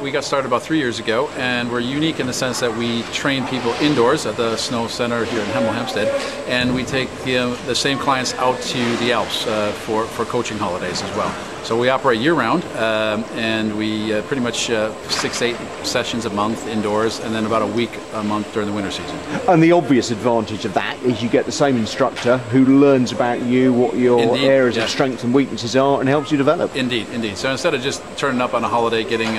we got started about 3 years ago, and we're unique in the sense that we train people indoors at the Snow Center here in Hemel Hempstead, and we take the same clients out to the Alps for coaching holidays as well. So we operate year-round, and we pretty much 6 to 8 sessions a month indoors, and then about a week a month during the winter season. And the obvious advantage of that is you get the same instructor who learns about you, what your areas of strength and weaknesses are, and helps you develop. Indeed, indeed. So instead of just turning up on a holiday, getting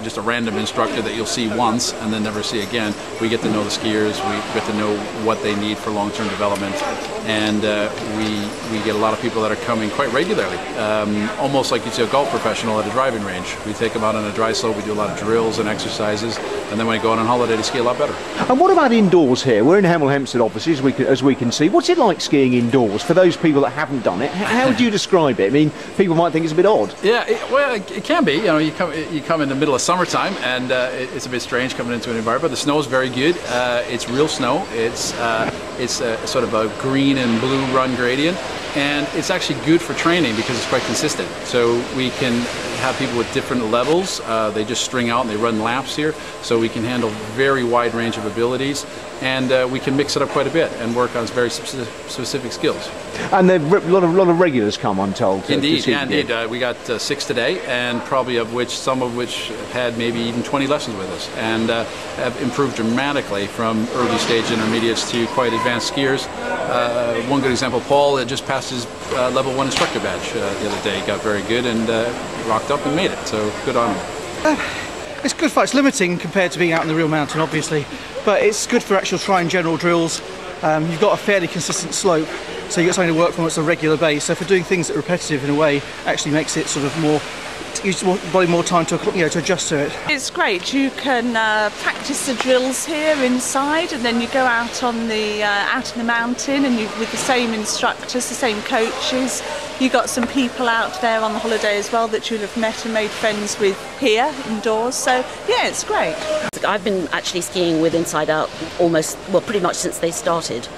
just a random instructor that you'll see once and then never see again, we get to know the skiers, we get to know what they need for long-term development, and we get a lot of people that are coming quite regularly. Almost like you'd see a golf professional at a driving range. We take them out on a dry slope, we do a lot of drills and exercises, and then when we go on holiday, they ski a lot better. And what about indoors here? We're in Hemel Hempstead, obviously, as we can see. What's it like skiing indoors for those people that haven't done it? How would you describe it? I mean, people might think it's a bit odd. Yeah, it can be. You come in the middle of summertime, and it's a bit strange coming into an environment. But the snow is very good. It's real snow. It's sort of a green and blue run gradient. And it's actually good for training because it's quite consistent. So we can have people with different levels. They just string out and they run laps here. So we can handle very wide range of abilities. And we can mix it up quite a bit and work on very specific skills. And there are a lot of regulars come, I'm told. Indeed, yeah, indeed. We got 6 today, and probably some of which have had maybe even 20 lessons with us, and have improved dramatically from early stage intermediates to quite advanced skiers. One good example, Paul, had just passed his level 1 instructor badge the other day. Got very good and rocked up and made it. So good on him. It's good for, it's limiting compared to being out in the real mountain, obviously, but it's good for actual try and general drills. You've got a fairly consistent slope, so you've got something to work from. It's a regular base. So for doing things that are repetitive in a way, actually makes it sort of more, gives your body more time to adjust to it. It's great. You can practice the drills here inside, and then you go out on the out in the mountain, and with the same instructors, the same coaches. You got some people out there on the holiday as well that you'll have met and made friends with here indoors. So yeah, it's great. I've been actually skiing with Inside Out pretty much since they started,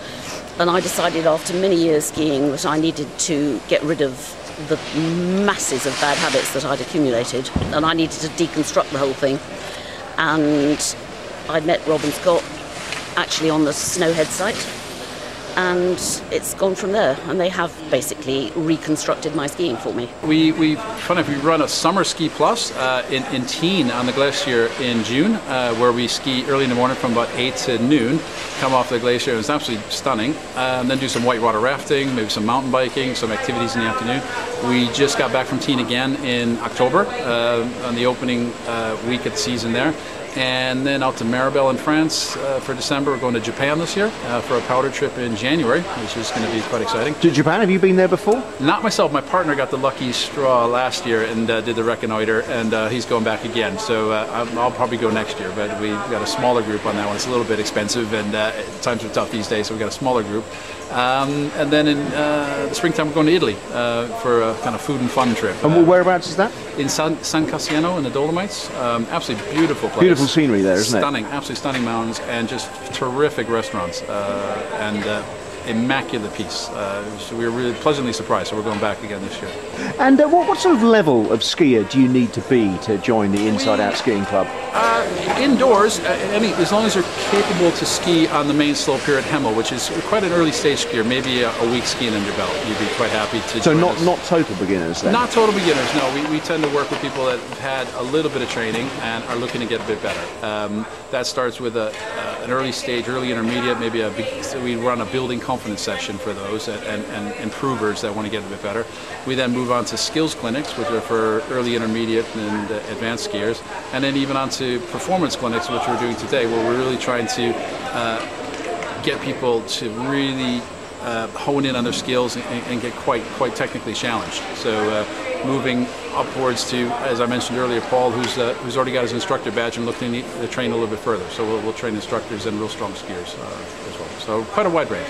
and I decided after many years skiing that I needed to get rid of the masses of bad habits that I'd accumulated, and I needed to deconstruct the whole thing. And I met Rob and Scott actually on the Snowhead site, and it's gone from there, and they have basically reconstructed my skiing for me. We run a summer ski plus in Teen on the glacier in June, where we ski early in the morning from about 8 to noon, come off the glacier, and it's absolutely stunning, and then do some whitewater rafting, maybe some mountain biking, some activities in the afternoon. We just got back from Teen again in October on the opening week of the season there. And then out to Maribel in France for December. We're going to Japan this year for a powder trip in January, which is going to be quite exciting. To Japan, have you been there before? Not myself. My partner got the lucky straw last year and did the reconnoiter, and he's going back again. So I'll probably go next year, but we've got a smaller group on that one. It's a little bit expensive, and times are tough these days, so we've got a smaller group. And then in the springtime, we're going to Italy for a kind of food and fun trip. And whereabouts is that? In San Cassiano in the Dolomites. Absolutely beautiful place. Beautiful scenery there, isn't it? Stunning, absolutely stunning mountains, and just terrific restaurants, and immaculate piece. So we were really pleasantly surprised, so we're going back again this year. And what sort of level of skier do you need to be to join the Inside Out Skiing Club? Indoors, I mean, as long as you're capable to ski on the main slope here at Hemel, which is quite an early stage skier, maybe a week skiing under your belt, you'd be quite happy to So join us. not total beginners then? Not total beginners, no. We tend to work with people that have had a little bit of training and are looking to get a bit better. That starts with an early stage, early intermediate, maybe so we run a building confidence session for those and improvers that want to get a bit better. We then move on to skills clinics, which are for early, intermediate, and advanced skiers, and then even on to performance clinics, which we're doing today, where we're really trying to get people to really hone in on their skills and get quite technically challenged. So moving upwards to, as I mentioned earlier, Paul, who's already got his instructor badge and looking to train a little bit further. So we'll train instructors and real strong skiers as well. So quite a wide range.